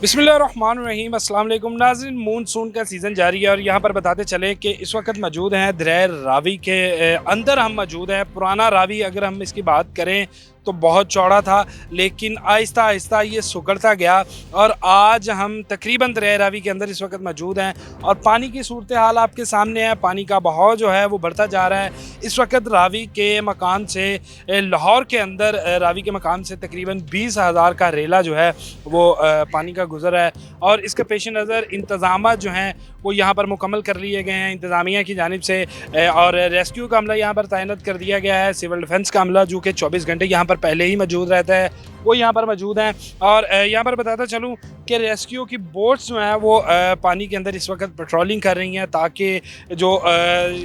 बिस्मिल्लाहिर्रहमानिर्रहीम अस्सलाम वालेकुम नाज़रीन। मूनसून का सीज़न जारी है और यहाँ पर बताते चले कि इस वक्त मौजूद हैं दरिया रावी के अंदर हम मौजूद हैं। पुराना रावी अगर हम इसकी बात करें तो बहुत चौड़ा था, लेकिन आहिस्ता आहिस्ता ये सुगड़ता गया और आज हम तकरीबन दरिया रावी के अंदर इस वक्त मौजूद हैं और पानी की सूरत हाल आपके सामने है। पानी का बहाव जो है वो बढ़ता जा रहा है। इस वक्त रावी के मकान से लाहौर के अंदर रावी के मकान से तकरीबन 20,000 का रेला जो है वो पानी का गुजर है और इसके पेश नज़र इंतज़ाम जो हैं वो यहाँ पर मुकम्मल कर लिए गए हैं इंतज़ामिया की जानिब से और रेस्क्यू का अमला यहाँ पर तैनात कर दिया गया है। सिविल डिफेंस का अमला जो कि 24 घंटे यहाँ पर पहले ही मौजूद रहता है वो यहाँ पर मौजूद हैं। और यहाँ पर बताता चलूँ कि रेस्क्यू की बोट्स जो हैं वो पानी के अंदर इस वक्त पेट्रोलिंग कर रही हैं ताकि जो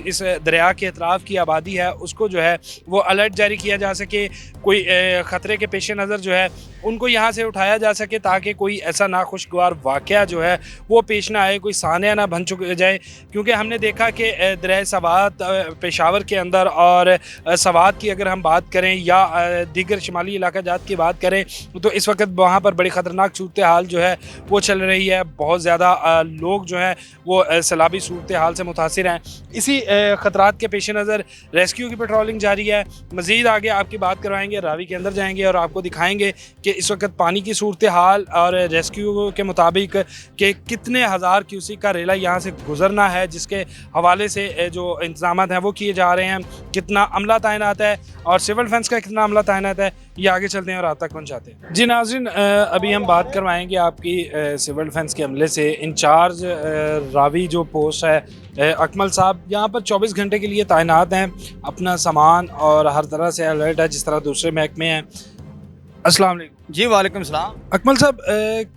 इस दरिया के अतराफ़ की आबादी है उसको जो है वो अलर्ट जारी किया जा सके। कोई ख़तरे के पेश नज़र जो है उनको यहाँ से उठाया जा सके ताकि कोई ऐसा नाखुशगवार वाक़या जो है वो पेश ना आए, कोई सानिया ना बन चुके जाए। क्योंकि हमने देखा कि दरिया सवात पेशावर के अंदर और सवात की अगर हम बात करें या दीगर शुमाली इलाका जात की बात करें तो इस वक्त वहाँ पर बड़ी ख़तरनाक सूरत हाल जो है वो चल रही है। बहुत ज़्यादा लोग जो हैं वो सैलाबी सूरत हाल से मुतासिर हैं। इसी ख़तरात के पेश नज़र रेस्क्यू की पेट्रोलिंग जारी है। मज़ीद आगे आपकी बात करवाएंगे, रावी के अंदर जाएंगे और आपको दिखाएंगे कि इस वक्त पानी की सूरत हाल और रेस्क्यू के मुताबिक कि कितने हज़ार क्यूसिक का रेला यहाँ से गुजरना है, जिसके हवाले से जो इंतजाम हैं वो किए जा रहे हैं। कितना अमला तैनात है और सिविल डिफेंस का कितना अमला तैनात है ये आगे चलते हैं और आप तक पहुँचाते हैं। जी नाज़रीन, अभी हम बात करवाएंगे आपकी सिविल डिफेंस के अमले से। इंचार्ज रावी जो पोस्ट है अकमल साहब यहाँ पर 24 घंटे के लिए तैनात हैं। अपना सामान और हर तरह से अलर्ट है जिस तरह दूसरे महकमे हैं। अस्सलाम वालेकुम। जी वालेकुम सलाम। अकमल साहब,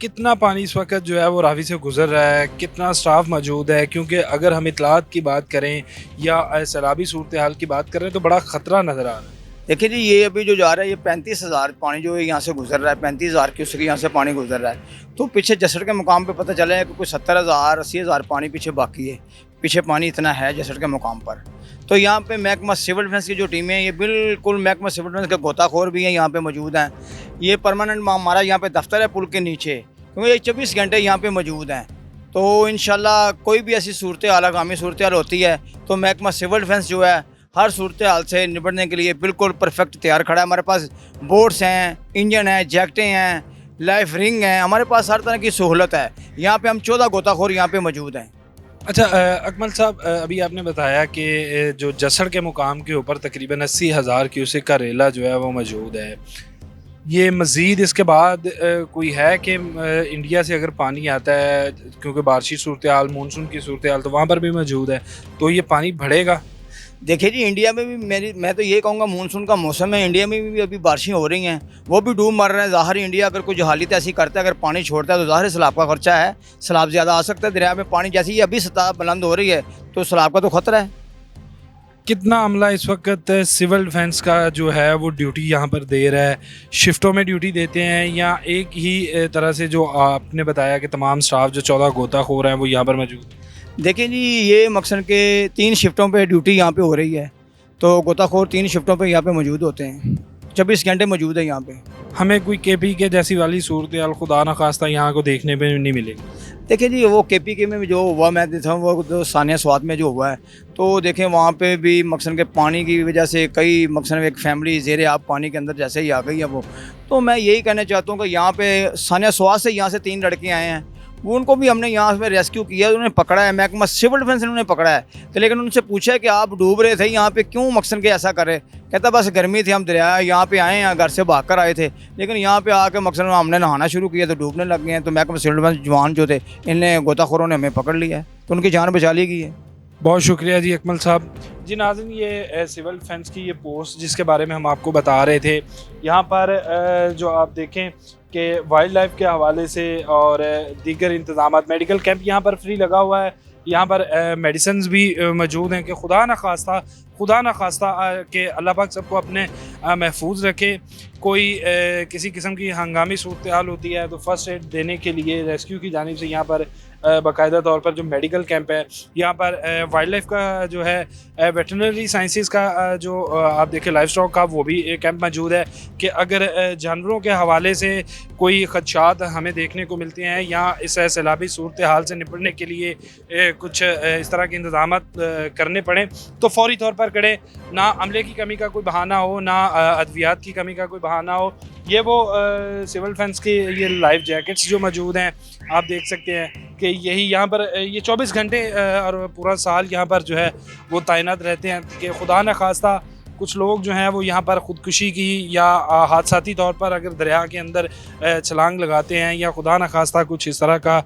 कितना पानी इस वक्त जो है वो रावी से गुजर रहा है, कितना स्टाफ मौजूद है? क्योंकि अगर हम इतलात की बात करें या सैलाबी सूरत हाल की बात करें तो बड़ा ख़तरा नज़र आ रहा है। देखिए जी, ये अभी जो जा रहा है ये 35,000 पानी जो यहाँ से गुजर रहा है, 35,000 क्यूसेक यहाँ से पानी गुजर रहा है। तो पीछे जसड़ के मुकाम पे पता चला है कि कुछ 70,000 80,000 पानी पीछे बाकी है। पीछे पानी इतना है जसड़ के मुकाम पर। तो यहाँ पे महकमा सिविल डिफेंस की जो टीमें हैं ये बिल्कुल महकमा सिविल डिफेंस के गोताखोर भी हैं, यहाँ पे मौजूद हैं। ये परमानेंट हमारा यहाँ पे दफ्तर है पुल के नीचे, क्योंकि ये 24 घंटे यहाँ पे मौजूद हैं। तो इंशाल्लाह कोई भी ऐसी सूरत हाल आगामी सूरत हाल होती है तो महकमा सिविल डिफेंस जो है हर सूरत हाल से निपटने के लिए बिल्कुल परफेक्ट तैयार खड़ा है। हमारे पास बोट्स हैं, इंजन है, जैकटें हैं, लाइफ रिंग हैं, हमारे पास हर तरह की सहूलत है। यहाँ पे हम 14 गोताखोर यहाँ पे मौजूद हैं। अच्छा अकमल साहब, अभी आपने बताया कि जो जसड़ के मुकाम के ऊपर तकरीबन 80,000 क्यूसेक का रेला जो है वो मौजूद है। ये मज़ीद इसके बाद कोई है कि इंडिया से अगर पानी आता है, क्योंकि बारिशी सूरत हाल मानसून की सूरत हाल तो वहाँ पर भी मौजूद है, तो ये पानी बढ़ेगा? देखिए जी, इंडिया में भी मैं तो ये कहूँगा मानसून का मौसम है, इंडिया में भी अभी बारिशें हो रही हैं, वो भी डूब मर रहे हैं। ज़ाहिर इंडिया अगर कोई जहालियत ऐसी करता है, अगर पानी छोड़ता है तो ज़ाहिर सैलाब का खर्चा है, सैलाब ज़्यादा आ सकता है। दरिया में पानी जैसे ही अभी सतह बुलंद हो रही है तो सैलाब का तो खतरा है। कितना अमला इस वक्त सिविल डिफेंस का जो है वो ड्यूटी यहाँ पर दे रहा है? शिफ्टों में ड्यूटी देते हैं या एक ही तरह से जो आपने बताया कि तमाम स्टाफ जो 14 गोताखोर हैं वो यहाँ पर मौजूद हैं? देखिए जी, ये मकसद के 3 शिफ्टों पे ड्यूटी यहाँ पे हो रही है, तो गोताखोर 3 शिफ्टों पे यहाँ पे मौजूद होते हैं, 24 घंटे मौजूद है यहाँ पे। हमें कोई केपी के जैसी वाली सूरत हाल खुदा न खास्ता यहाँ को देखने में नहीं मिलेगी? देखिए जी, वो KPK में जो हुआ मैं देखा हूँ, वो जो सानिया स्वात में जो हुआ है, तो देखें वहाँ पे भी मकसद के पानी की वजह से कई मकसद एक फैमिली ज़ेरे आप पानी के अंदर जैसे ही आ गई है वो। तो मैं यही कहना चाहता हूँ कि यहाँ पे सानिया स्वात से यहाँ से 3 लड़के आए हैं, वो उनको भी हमने यहाँ पे रेस्क्यू किया, उन्होंने पकड़ा है, महकमा सिविल डिफेंस ने उन्हें पकड़ा है। तो लेकिन उनसे पूछा है कि आप डूब रहे थे यहाँ पे, क्यों मकसद के ऐसा करे? कहता बस गर्मी थी, हम दरिया यहाँ पे आए हैं, घर से भाग कर आए थे, लेकिन यहाँ पे आके मकसद हमने नहाना शुरू किया तो डूबने लग गए हैं। तो महकमा सिविल डिफेंस जवान जो थे, इन्हें गोताखोरों ने हमें पकड़ लिया है, तो उनकी जान बचा ली गई है। बहुत शुक्रिया जी अकमल साहब। जी नाज़रीन, ये सिविल डिफेंस की ये पोस्ट जिसके बारे में हम आपको बता रहे थे, यहाँ पर जो आप देखें कि वाइल्ड लाइफ के हवाले से और दीगर इंतजाम, मेडिकल कैंप यहाँ पर फ्री लगा हुआ है। यहाँ पर मेडिसिन्स भी मौजूद हैं कि खुदा न खास्ता कि अल्लाह पाक सबको अपने महफूज रखे। कोई किसी किस्म की हंगामी सूरत हाल होती है तो फ़र्स्ट एड देने के लिए रेस्क्यू की जानिब से यहाँ पर बाकायदा तौर पर जो मेडिकल कैंप है, यहाँ पर वाइल्ड लाइफ का जो है वेटरनरी साइंसेस का जो आप देखें लाइफ स्टॉक का वो भी कैंप मौजूद है कि अगर जानवरों के हवाले से कोई खदशात हमें देखने को मिलते हैं या इस सैलाबी सूरत हाल से निपटने के लिए कुछ इस तरह के इंतजाम करने पड़े तो फौरी तौर पर करें। ना अमले की कमी का कोई बहाना हो, ना अद्वियात की कमी का कोई बहाना हो। ये वो सिविल डिफेंस के ये लाइफ जैकेट्स जो मौजूद हैं, आप देख सकते हैं कि यही यहाँ पर ये 24 घंटे और पूरा साल यहाँ पर जो है वो तैनात रहते हैं कि खुदा न खास्ता कुछ लोग जो हैं वो यहाँ पर ख़ुदकुशी की या हादसाती तौर पर अगर दरिया के अंदर छलांग लगाते हैं या खुदा न खास्ता कुछ इस तरह का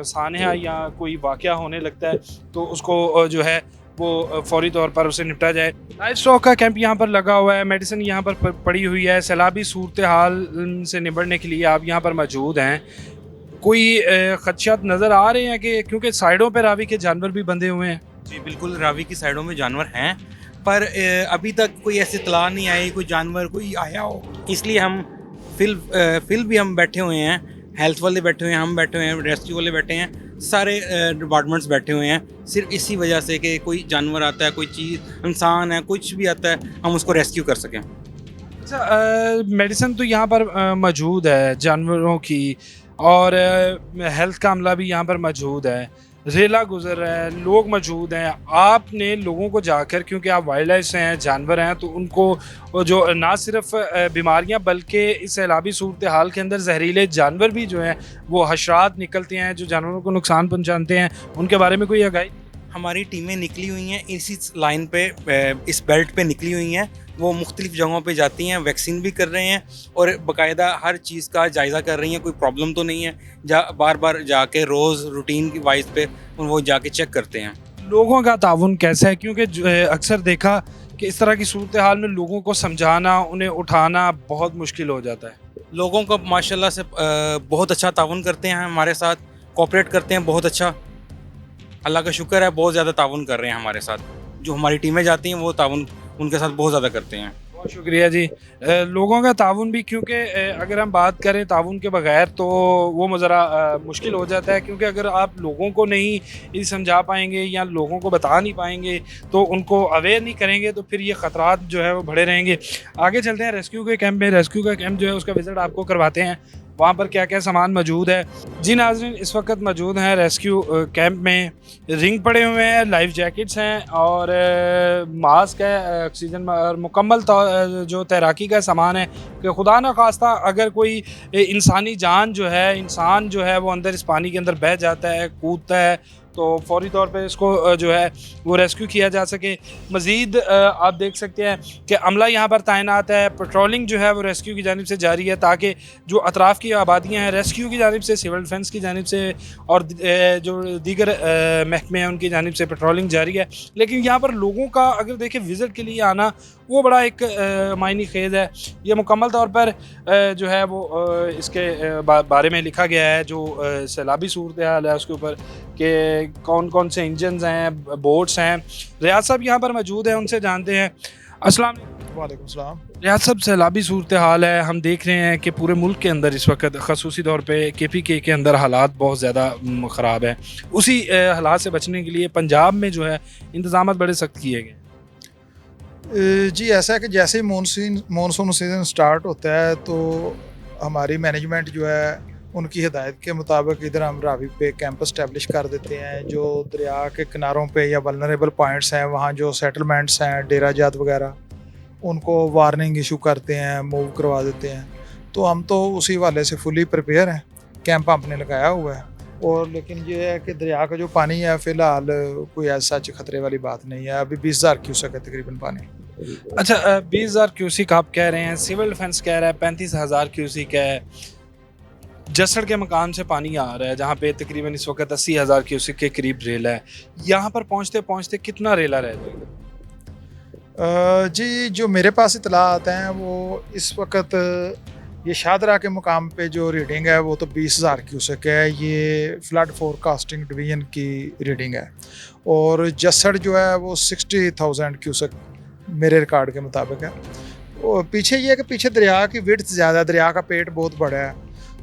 सानहा या कोई वाक़या होने लगता है तो उसको जो है वो फौरी तौर पर उसे निपटा जाए। लाइफ स्टॉक का कैंप यहाँ पर लगा हुआ है, मेडिसिन यहाँ पर पड़ी हुई है। सैलाबी सूरत हाल से निपटने के लिए आप यहाँ पर मौजूद हैं। कोई खदशात नज़र आ रहे हैं कि क्योंकि साइडों पर रावी के जानवर भी बंधे हुए हैं? जी बिल्कुल, रावी की साइडों में जानवर हैं पर अभी तक कोई ऐसी इत्तला नहीं आई कोई जानवर कोई आया हो, इसलिए हम फिल भी हम बैठे हुए हैं, हेल्थ वाले बैठे हुए हैं, हम बैठे हुए हैं, रेस्क्यू वाले बैठे हैं, सारे डिपार्टमेंट्स बैठे हुए हैं सिर्फ इसी वजह से कि कोई जानवर आता है, कोई चीज़ इंसान है, कुछ भी आता है, हम उसको रेस्क्यू कर सकें। अच्छा, मेडिसिन तो यहाँ पर मौजूद है जानवरों की और हेल्थ का अमला भी यहाँ पर मौजूद है, रेला गुजर रहा है, लोग मौजूद हैं। आपने लोगों को जाकर, क्योंकि आप वाइल्ड लाइफ से हैं, जानवर हैं, तो उनको जो ना सिर्फ बीमारियां बल्कि इस सैलाबी सूरत हाल के अंदर जहरीले जानवर भी जो हैं वो हशरात निकलते हैं जो जानवरों को नुकसान पहुंचाते हैं, उनके बारे में कोई आगाही? हमारी टीमें निकली हुई हैं इसी लाइन पे, इस बेल्ट पे निकली हुई हैं, वो मुख्तलिफ जगहों पे जाती हैं, वैक्सीन भी कर रहे हैं और बाकायदा हर चीज़ का जायज़ा कर रही हैं, कोई प्रॉब्लम तो नहीं है। बार बार जाके रोज़ रूटीन की वाइज पे वो जाके चेक करते हैं। लोगों का ताउन कैसा है? क्योंकि अक्सर देखा कि इस तरह की सूरत हाल में लोगों को समझाना, उन्हें उठाना बहुत मुश्किल हो जाता है। लोगों को माशाल्लाह से बहुत अच्छा ताउन करते हैं, हमारे साथ कोऑपरेट करते हैं, बहुत अच्छा, अल्लाह का शुक्र है, बहुत ज़्यादा ताउन कर रहे हैं हमारे साथ। जो हमारी टीमें जाती हैं वो ताउन उनके साथ बहुत ज़्यादा करते हैं। बहुत शुक्रिया जी। लोगों का ताउन भी, क्योंकि अगर हम बात करें ताउन के बगैर तो वो ज़रा मुश्किल हो जाता है, क्योंकि अगर आप लोगों को नहीं समझा पाएंगे या लोगों को बता नहीं पाएंगे तो उनको अवेयर नहीं करेंगे तो फिर ये ख़तरात जो है वो बढ़े रहेंगे। आगे चलते हैं रेस्क्यू के कैंप में। रेस्क्यू का कैंप जो है उसका विज़िट आपको करवाते हैं, वहाँ पर क्या क्या सामान मौजूद है। जी नाज़रीन, इस वक्त मौजूद हैं रेस्क्यू कैंप में। रिंग पड़े हुए हैं, लाइफ जैकेट्स हैं और मास्क है, ऑक्सीजन और मुकम्मल जो तैराकी का सामान है कि खुदा न खास्ता अगर कोई इंसानी जान जो है, इंसान जो है वो अंदर इस पानी के अंदर बह जाता है, कूदता है, तो फौरी तौर पे इसको जो है वो रेस्क्यू किया जा सके। मज़ीद आप देख सकते हैं कि अमला यहाँ पर तैनात है, पेट्रोलिंग जो है वो रेस्क्यू की जानिब से जारी है ताकि जो अतराफ़ की आबादियाँ हैं रेस्क्यू की जानिब से, सिविल डिफेंस की जानिब से और जो दीगर महकमे हैं उनकी जानिब से पेट्रोलिंग जारी है। लेकिन यहाँ पर लोगों का अगर देखें विज़िट के लिए आना वो बड़ा एक मायने खेज़ है। ये मुकम्मल तौर पर जो है वो इसके बारे में लिखा गया है जो सैलाबी सूरत हाल है उसके ऊपर कि कौन कौन से इंजन्स हैं, बोट्स हैं। रियाज साहब यहाँ पर मौजूद हैं, उनसे जानते हैं। अस्सलाम वालेकुम सलाम। रियाज साहब, सैलाबी सूरत हाल है, हम देख रहे हैं कि पूरे मुल्क के अंदर इस वक्त ख़ुसूसी तौर पे KPK के अंदर हालात बहुत ज़्यादा ख़राब है। उसी हालात से बचने के लिए पंजाब में जो है इंतज़ाम बड़े सख्त किए गए। जी ऐसा है कि जैसे ही मानसून सीज़न स्टार्ट होता है तो हमारी मैनेजमेंट जो है उनकी हिदायत के मुताबिक इधर हम रावी पे कैंप इस्टेब्लिश कर देते हैं। जो दरिया के किनारों पे या वल्नरेबल पॉइंट्स हैं वहाँ जो सेटलमेंट्स हैं, डेरा जात वगैरह, उनको वार्निंग इशू करते हैं, मूव करवा देते हैं। तो हम तो उसी वाले से फुली प्रिपेयर हैं, कैंप हमने लगाया हुआ है। और लेकिन ये है कि दरिया का जो पानी है फ़िलहाल कोई ऐसा खतरे वाली बात नहीं है। अभी 20,000 क्यूसेक है तकरीबन पानी। अच्छा, 20,000 क्यूसिक आप कह रहे हैं, सिविल डिफेंस कह रहा है 35,000 क्यूसिक है। जसड़ के मकाम से पानी आ रहा है जहाँ पे तकरीबन इस वक्त 80,000 क्यूसिक के करीब रेला है। यहाँ पर पहुँचते पहुँचते कितना रेला रह जाएगा? जी जो मेरे पास इतलात हैं वो इस वक्त ये शादरा के मुकाम पे जो रीडिंग है वो तो 20,000 क्यूसेक है। ये फ्लड फोरकास्टिंग डिवीज़न की रीडिंग है। और जसड़ जो है वो 60,000 क्यूसेक मेरे रिकॉर्ड के मुताबिक है। और पीछे ये है कि पीछे दरिया की विड्थ ज़्यादा है, दरिया का पेट बहुत बड़ा है,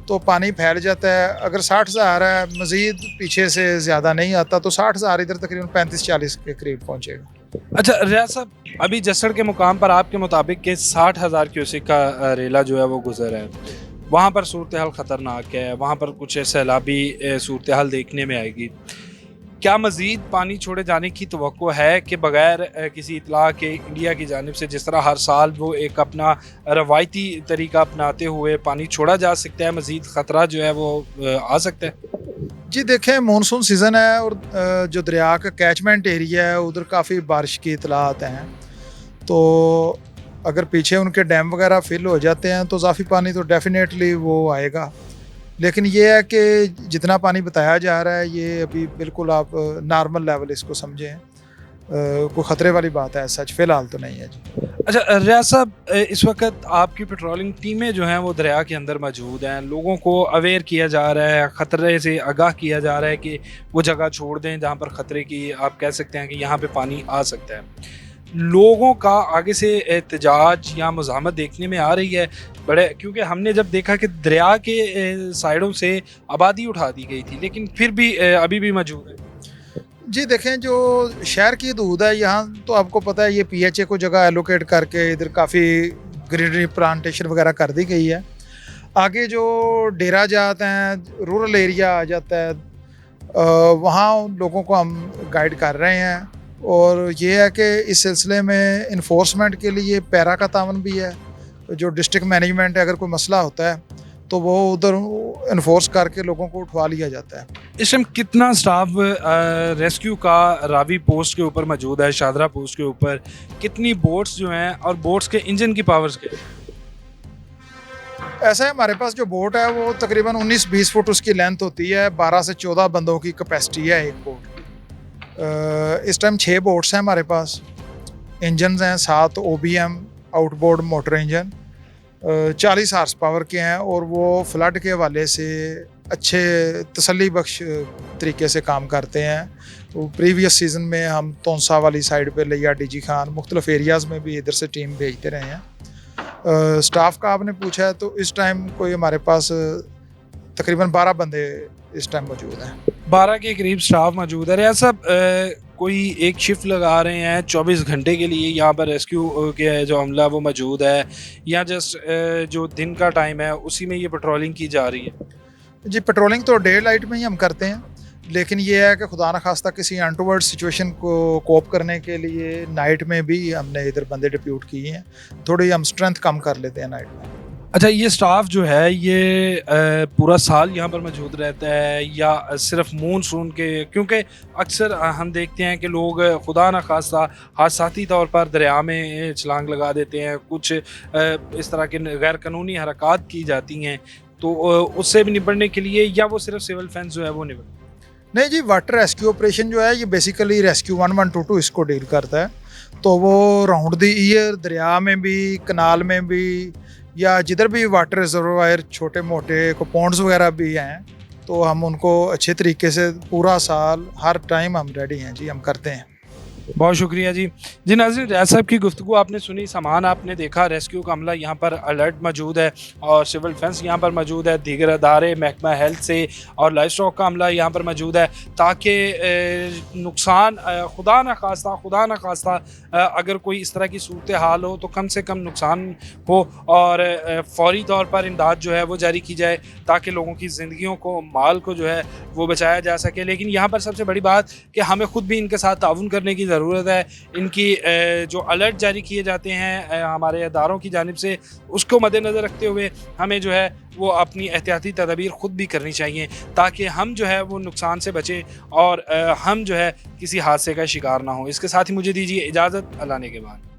तो पानी फैल जाता है। अगर 60,000 है, मज़ीद पीछे से ज़्यादा नहीं आता, तो 60,000 इधर तकरीबन 35-40 के करीब पहुँचेगा। अच्छा रियाज साहब, अभी जसड़ के मुकाम पर आपके मुताबिक के 60,000 क्यूसेक का रेला जो है वो गुजर है, वहाँ पर सूरत हाल ख़तरनाक है, वहाँ पर कुछ सैलाबी सूरत हाल देखने में आएगी। क्या मज़ीद पानी छोड़े जाने की तवक्को है कि बग़ैर किसी इतला के इंडिया की जानिब से, जिस तरह हर साल वो एक अपना रवायती तरीका अपनाते हुए पानी छोड़ा जा सकता है, मज़ीद ख़तरा जो है वो आ सकता है? जी देखें, मानसून सीज़न है और जो दरिया का कैचमेंट एरिया है उधर काफ़ी बारिश की इतलात हैं, तो अगर पीछे उनके डैम वगैरह फिल हो जाते हैं तो काफ़ी पानी तो डेफिनेटली वो आएगा। लेकिन ये है कि जितना पानी बताया जा रहा है ये अभी बिल्कुल आप नॉर्मल लेवल इसको समझें, कोई ख़तरे वाली बात है सच फ़िलहाल तो नहीं है जी। अच्छा रियाज साहब, इस वक्त आपकी पेट्रोलिंग टीमें जो हैं वो दरिया के अंदर मौजूद हैं, लोगों को अवेयर किया जा रहा है, ख़तरे से आगाह किया जा रहा है कि वो जगह छोड़ दें जहाँ पर ख़तरे की आप कह सकते हैं कि यहाँ पे पानी आ सकता है। लोगों का आगे से एहतजाज या मुज़ाहमत देखने में आ रही है बड़े, क्योंकि हमने जब देखा कि दरिया के साइडों से आबादी उठा दी गई थी लेकिन फिर भी अभी भी मौजूद है। जी देखें, जो शहर की हदूद है यहाँ तो आपको पता है ये PHA को जगह एलोकेट करके इधर काफ़ी ग्रीनरी प्लांटेशन वगैरह कर दी गई है। आगे जो डेरा जाते हैं, रूरल एरिया आ जाता है, वहाँ लोगों को हम गाइड कर रहे हैं और ये है कि इस सिलसिले में इन्फोर्समेंट के लिए पैरा का तावन भी है। जो डिस्ट्रिक्ट मैनेजमेंट है, अगर कोई मसला होता है तो वो उधर इन्फोर्स करके लोगों को उठवा लिया जाता है। इस टाइम कितना स्टाफ रेस्क्यू का रावी पोस्ट के ऊपर मौजूद है, शादरा पोस्ट के ऊपर कितनी बोट्स जो हैं और बोट्स के इंजन की पावर्स के? ऐसा है, हमारे पास जो बोट है वो तकरीबन 19-20 फुट उसकी लेंथ होती है, 12 से 14 बंदों की कैपेसिटी है एक बोट। इस टाइम 6 बोट्स हैं हमारे पास, इंजन हैं 7 OBM outboard motor engine, 40 horse power के हैं और वो फ्लड के हवाले से अच्छे तसल्ली बख्श तरीके से काम करते हैं। तो प्रीवियस सीज़न में हम तोंसा वाली साइड पे लिया DG खान, मुख्तलिफ एरियाज़ में भी इधर से टीम भेजते रहे हैं। स्टाफ का आपने पूछा है तो इस टाइम कोई हमारे पास तकरीबन 12 बंदे इस टाइम मौजूद हैं। 12 के करीब स्टाफ मौजूद है। रियाज साहब, कोई एक शिफ्ट लगा रहे हैं 24 घंटे के लिए यहाँ पर रेस्क्यू के जो अमला वो मौजूद है, या जस्ट जो दिन का टाइम है उसी में ये पेट्रोलिंग की जा रही है? जी पेट्रोलिंग तो डे लाइट में ही हम करते हैं, लेकिन ये है कि खुदा न खास्ता किसी अनटूवर्ड सिचुएशन को कोप करने के लिए नाइट में भी हमने इधर बंदे डिप्यूट किए हैं, थोड़ी हम स्ट्रेंथ कम कर लेते हैं नाइट में। अच्छा, ये स्टाफ जो है ये पूरा साल यहाँ पर मौजूद रहता है या सिर्फ मानसून के? क्योंकि अक्सर हम देखते हैं कि लोग खुदा न खास्ता हादसाती तौर पर दरिया में छलांग लगा देते हैं, कुछ इस तरह के गैर कानूनी हरकत की जाती हैं, तो उससे भी निपटने के लिए, या वो सिर्फ सिविल डिफेंस जो है वो निपट? नहीं जी, वाटर रेस्क्यू ऑपरेशन जो है ये बेसिकली रेस्क्यू 1122 इसको डील करता है। तो वो राउंड द ईयर दरिया में भी, कनाल में भी, या जिधर भी वाटर रिजर्वायर छोटे मोटे को पॉन्ड्स वगैरह भी हैं, तो हम उनको अच्छे तरीके से पूरा साल हर टाइम हम रेडी हैं जी, हम करते हैं। बहुत शुक्रिया जी। जी नाज़रीन, रियाज साहब की गुफ्तगू आपने सुनी, सामान आपने देखा, रेस्क्यू का अमला यहाँ पर अलर्ट मौजूद है और सिविल डिफेंस यहाँ पर मौजूद है, दीगर अदारे महकमा हेल्थ से और लाइफ स्टॉक का अमला यहाँ पर मौजूद है, ताकि नुकसान खुदा न खास्ता अगर कोई इस तरह की सूरत हाल हो तो कम से कम नुकसान हो और फौरी तौर पर इमदाद जो है वो जारी की जाए, ताकि लोगों की ज़िंदगियों को, माल को जो है वो बचाया जा सके। लेकिन यहाँ पर सबसे बड़ी बात कि हमें ख़ुद भी इनके साथ ताउन करने की ज़रूरत है। इनकी जो अलर्ट जारी किए जाते हैं हमारे अदारों की जानिब से, उसको मद्देनज़र रखते हुए हमें जो है वो अपनी एहतियाती तदबीर ख़ुद भी करनी चाहिए, ताकि हम जो है वो नुकसान से बचें और हम जो है किसी हादसे का शिकार ना हो। इसके साथ ही मुझे दीजिए इजाज़त, अल्लाह ने के बाद।